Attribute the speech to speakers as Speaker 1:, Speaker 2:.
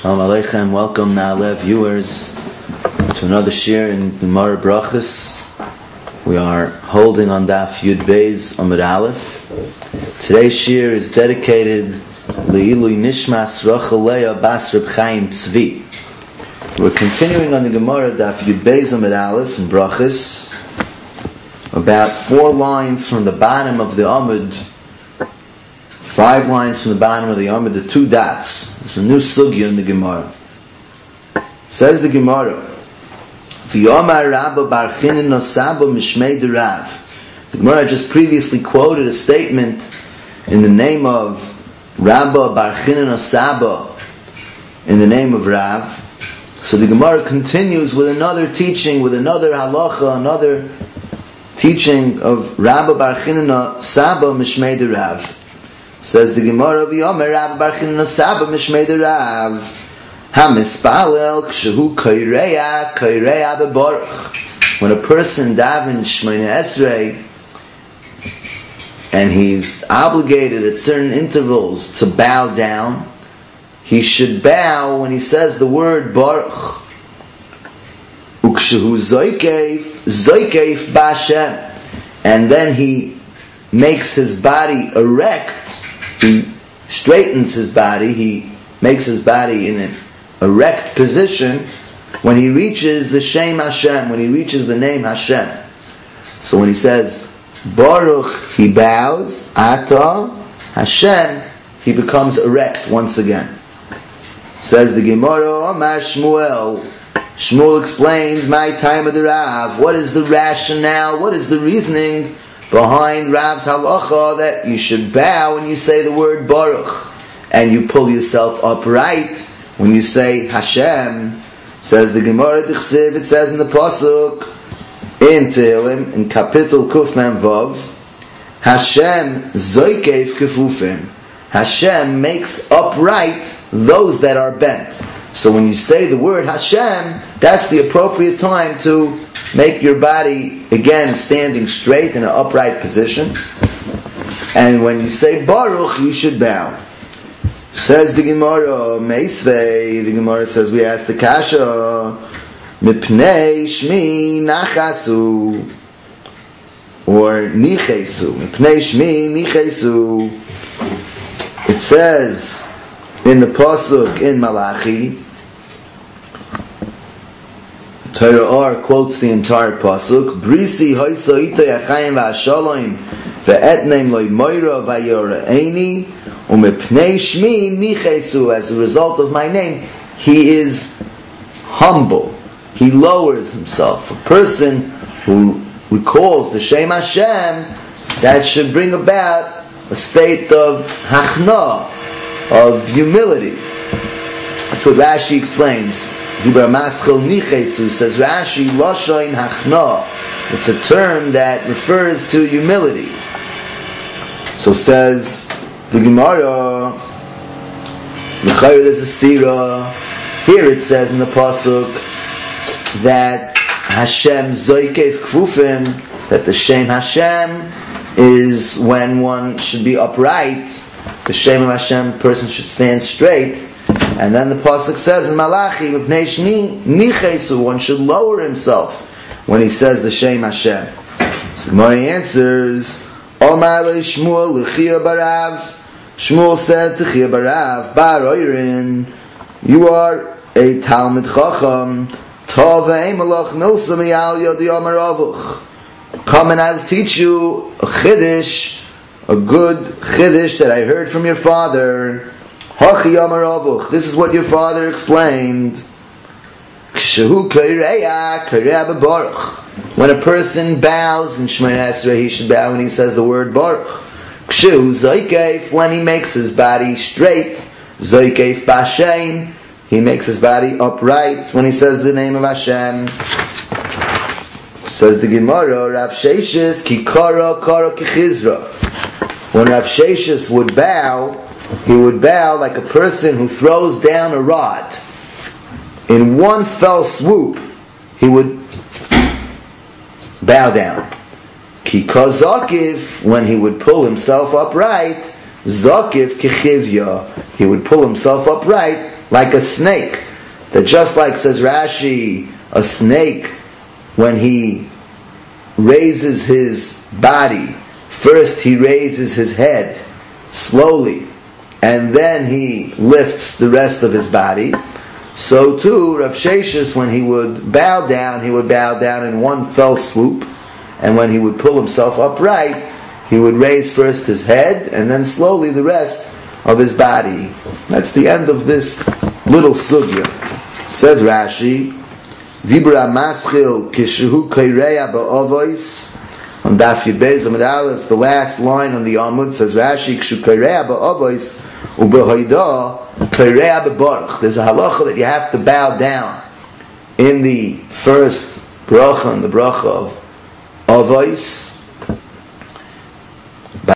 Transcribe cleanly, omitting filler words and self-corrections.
Speaker 1: Shalom Aleichem, welcome now, viewers, to another shir in Gemara Brachas. We are holding on Daf Yud Beis Amud Aleph. Today's shir is dedicated Le'ilui Nishmas Rachel Leah Bas Reb Chaim Tzvi. We're continuing on the Gemara Daf Yud Beis Amud Aleph in Brachas, about 4 lines from the bottom of the Amud, 5 lines from the bottom of the Amud, the 2 dots. It's a new sugya in the Gemara. Says the Gemara, V'yomar Rabba bar Chinin nosabo mishmei derav. The Gemara just previously quoted a statement in the name of Rabba bar Chinin nosabo, in the name of Rav. So the Gemara continues with another teaching, with another halacha, another teaching of Rabba bar Chinin nosabo mishmei derav. Says the Gemara, V'yomer Rabba bar Chinin nosabo mishmei derav. HaMispalel kshehu kaireya bebaruch. When a person davens Shemona Esrei and he's obligated at certain intervals to bow down, he should bow when he says the word Baruch. Ukshehu zoikeif b'Hashem, and then he makes his body erect. He straightens his body. He makes his body in an erect position when he reaches the Shem Hashem, when he reaches the name Hashem. So when he says Baruch, he bows. Ata Hashem, he becomes erect once again. Says the Gemara, Amar Shmuel. Shmuel explained, my time of the Rav. What is the rationale? What is the reasoning behind Rav's halacha that you should bow when you say the word Baruch, and you pull yourself upright when you say Hashem? Says the Gemara D'chsiv, it says in the pasuk in Tehillim in Kapitel Kuf Mem Vav, Hashem zoikeif kefufim. Hashem makes upright those that are bent. So when you say the word Hashem, that's the appropriate time to make your body again standing straight in an upright position. And when you say Baruch, you should bow. Says the Gemara, Meisvei, the Gemara says, we asked the Kasha, Mipnei Shmi Nachasu, or Nichesu. Mipnei Shmi Nichesu. It says in the pasuk in Malachi, Torah R quotes the entire pasuk, Brisi hoyso ito yachayim v'ashalom ve'etnem loy moira v'yore'eni u'mepnei shmi nichesu. As a result of my name, he is humble. He lowers himself. A person who recalls the Shem Hashem, that should bring about a state of hachna, of humility. That's what Rashi explains. Dibar Maschel Nichesu, says Rashi, Loshoin Hachna. It's a term that refers to humility. So says the Gemara, L'chayr there's a stira. Here it says in the pasuk that Hashem zoikeif kfufim, that the Shem Hashem is when one should be upright. The Shem of Hashem, person should stand straight. And then the pasuk says in Malachi, one should lower himself when he says the Shem Hashem. So Gemara answers, Omar le Shmuel l'chia barav. Shmuel said to Chia barav, Bar Oyrin, you are a Talmid Chacham. Tov ve'emalach milsa miyal yodi Omar avuch. Come and I'll teach you a chiddush, a good chiddush that I heard from your father. This is what your father explained. When a person bows in Shemona Esrei, he should bow when he says the word Baruch. When he makes his body straight, he makes his body upright when he says the name of Hashem. Says the Gemara, Rav Sheshis ki kara kichizra. When Rav Sheshis would bow, he would bow like a person who throws down a rod. In one fell swoop, he would bow down. Ki kozakif, when he would pull himself upright, zakif kichivya, he would pull himself upright like a snake. That just like, says Rashi, a snake, when he raises his body, first he raises his head slowly, and then he lifts the rest of his body. So too, Rav Sheshes, when he would bow down in one fell swoop, and when he would pull himself upright, he would raise first his head, and then slowly the rest of his body. That's the end of this little sugya. Says Rashi, Vibra Maschil Kishehu Kaireya Ba'avois, on Daf Yud Beis Amud Aleph, the last line on the Amud, says Rashi, Kishehu Kaireya Ba'avois, Ubehoida Kaireya Ba'baruch. There's a halacha that you have to bow down in the first bracha, and the bracha of Avos,